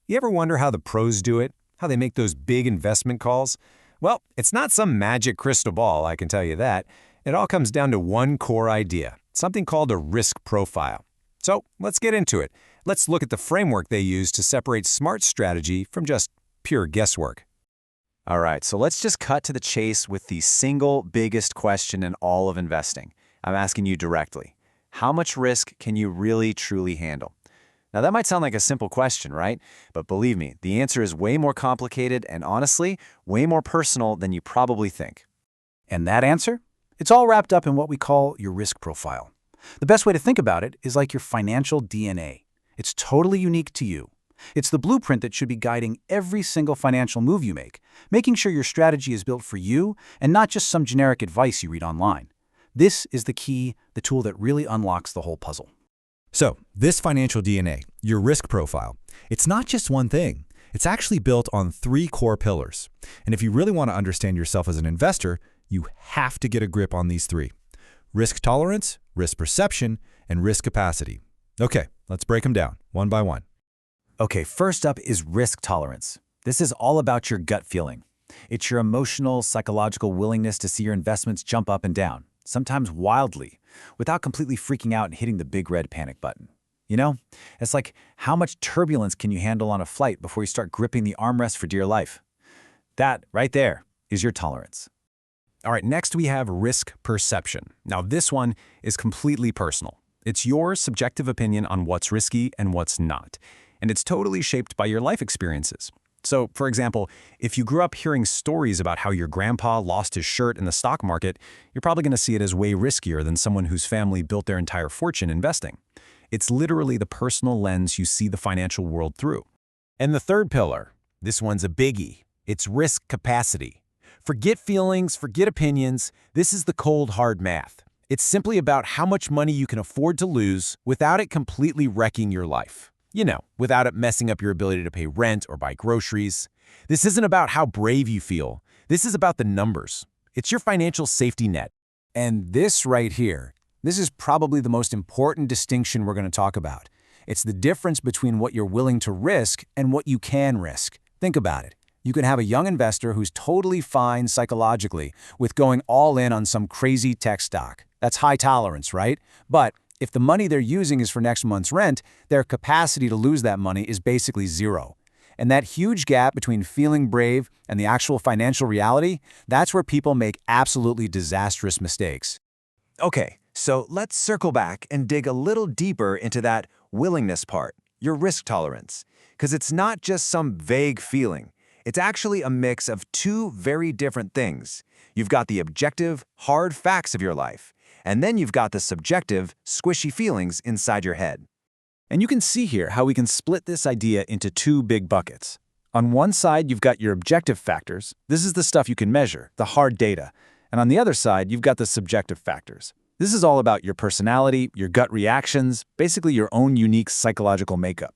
You ever wonder how the pros do it? How they make those big investment calls? Well, it's not some magic crystal ball, I can tell you that. It all comes down to one core idea, something called a risk profile. So let's get into it. Let's look at the framework they use to separate smart strategy from just pure guesswork. All right, so let's just cut to the chase with the single biggest question in all of investing. I'm asking you directly. How much risk can you really, truly handle? Now, that might sound like a simple question, right? But believe me, the answer is way more complicated and honestly, way more personal than you probably think. And that answer? It's all wrapped up in what we call your risk profile. The best way to think about it is like your financial DNA. It's totally unique to you. It's the blueprint that should be guiding every single financial move you make, making sure your strategy is built for you and not just some generic advice you read online. This is the key, the tool that really unlocks the whole puzzle. So, this financial DNA, your risk profile, it's not just one thing. It's actually built on 3 core pillars. And if you really want to understand yourself as an investor, you have to get a grip on these 3. Risk tolerance, risk perception, and risk capacity. Okay, let's break them down one by one. Okay, first up is risk tolerance. This is all about your gut feeling. It's your emotional, psychological willingness to see your investments jump up and down, sometimes wildly, without completely freaking out and hitting the big red panic button. You know, it's like how much turbulence can you handle on a flight before you start gripping the armrest for dear life? That, right there, is your tolerance. All right, next we have risk perception. Now, this one is completely personal. It's your subjective opinion on what's risky and what's not. And it's totally shaped by your life experiences. So, for example, if you grew up hearing stories about how your grandpa lost his shirt in the stock market, you're probably going to see it as way riskier than someone whose family built their entire fortune investing. It's literally the personal lens you see the financial world through. And the third pillar, this one's a biggie. It's risk capacity. Forget feelings, forget opinions. This is the cold, hard math. It's simply about how much money you can afford to lose without it completely wrecking your life. You know, without it messing up your ability to pay rent or buy groceries. This isn't about how brave you feel. This is about the numbers. It's your financial safety net. And this right here, this is probably the most important distinction we're going to talk about. It's the difference between what you're willing to risk and what you can risk. Think about it. You can have a young investor who's totally fine psychologically with going all in on some crazy tech stock. That's high tolerance, right? But if the money they're using is for next month's rent, their capacity to lose that money is basically zero. And that huge gap between feeling brave and the actual financial reality, that's where people make absolutely disastrous mistakes. Okay, so let's circle back and dig a little deeper into that willingness part, your risk tolerance. Because it's not just some vague feeling. It's actually a mix of 2 very different things. You've got the objective, hard facts of your life. And then you've got the subjective, squishy feelings inside your head. And you can see here how we can split this idea into 2 big buckets. On one side, you've got your objective factors. This is the stuff you can measure, the hard data. And on the other side, you've got the subjective factors. This is all about your personality, your gut reactions, basically your own unique psychological makeup.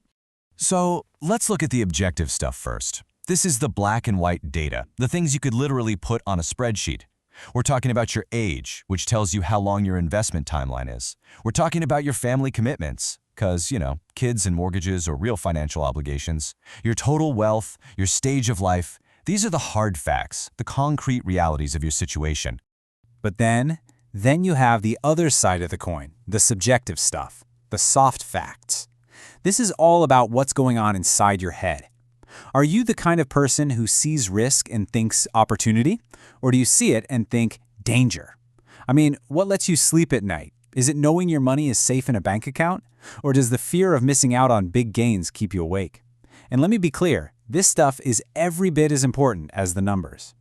So let's look at the objective stuff first. This is the black and white data, the things you could literally put on a spreadsheet. We're talking about your age, which tells you how long your investment timeline is. We're talking about your family commitments, because, kids and mortgages or real financial obligations. Your total wealth, your stage of life. These are the hard facts, the concrete realities of your situation. But then you have the other side of the coin, the subjective stuff, the soft facts. This is all about what's going on inside your head. Are you the kind of person who sees risk and thinks opportunity? Or do you see it and think danger? I mean, what lets you sleep at night? Is it knowing your money is safe in a bank account? Or does the fear of missing out on big gains keep you awake? And let me be clear, this stuff is every bit as important as the numbers.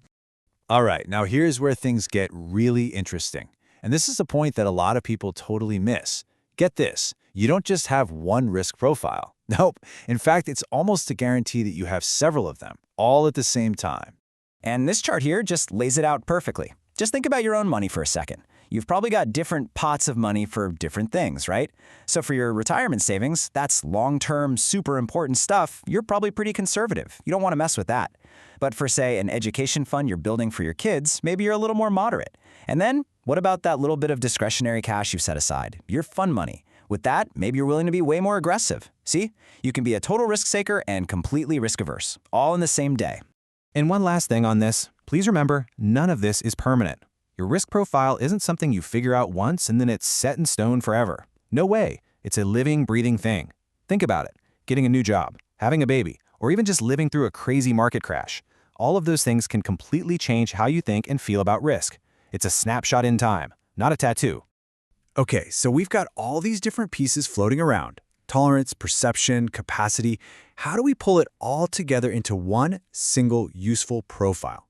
All right, now here's where things get really interesting. And this is a point that a lot of people totally miss. Get this, you don't just have one risk profile. Nope. In fact, it's almost a guarantee that you have several of them, all at the same time. And this chart here just lays it out perfectly. Just think about your own money for a second. You've probably got different pots of money for different things, right? So for your retirement savings, that's long-term, super important stuff. You're probably pretty conservative. You don't want to mess with that. But for, say, an education fund you're building for your kids, maybe you're a little more moderate. And then, what about that little bit of discretionary cash you've set aside, your fun money? With that, maybe you're willing to be way more aggressive. See? You can be a total risk taker and completely risk averse, all in the same day. And one last thing on this, please remember, none of this is permanent. Your risk profile isn't something you figure out once and then it's set in stone forever. No way. It's a living, breathing thing. Think about it. Getting a new job, having a baby, or even just living through a crazy market crash. All of those things can completely change how you think and feel about risk. It's a snapshot in time, not a tattoo. Okay, so we've got all these different pieces floating around. Tolerance, perception, capacity. How do we pull it all together into one single useful profile?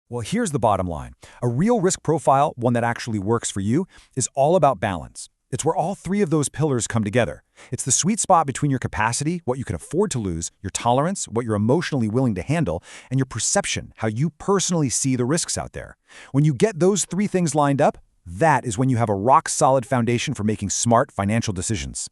Well, here's the bottom line. A real risk profile, one that actually works for you, is all about balance. It's where all three of those pillars come together. It's the sweet spot between your capacity, what you can afford to lose, your tolerance, what you're emotionally willing to handle, and your perception, how you personally see the risks out there. When you get those three things lined up, that is when you have a rock-solid foundation for making smart financial decisions.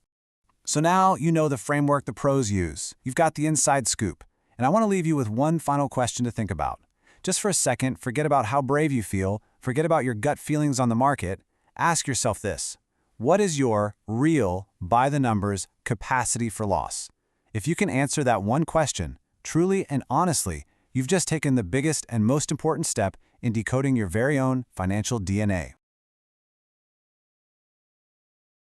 So now you know the framework the pros use. You've got the inside scoop. And I want to leave you with one final question to think about. Just for a second, forget about how brave you feel, forget about your gut feelings on the market. Ask yourself this. What is your real, by-the-numbers, capacity for loss? If you can answer that one question, truly and honestly, you've just taken the biggest and most important step in decoding your very own financial DNA.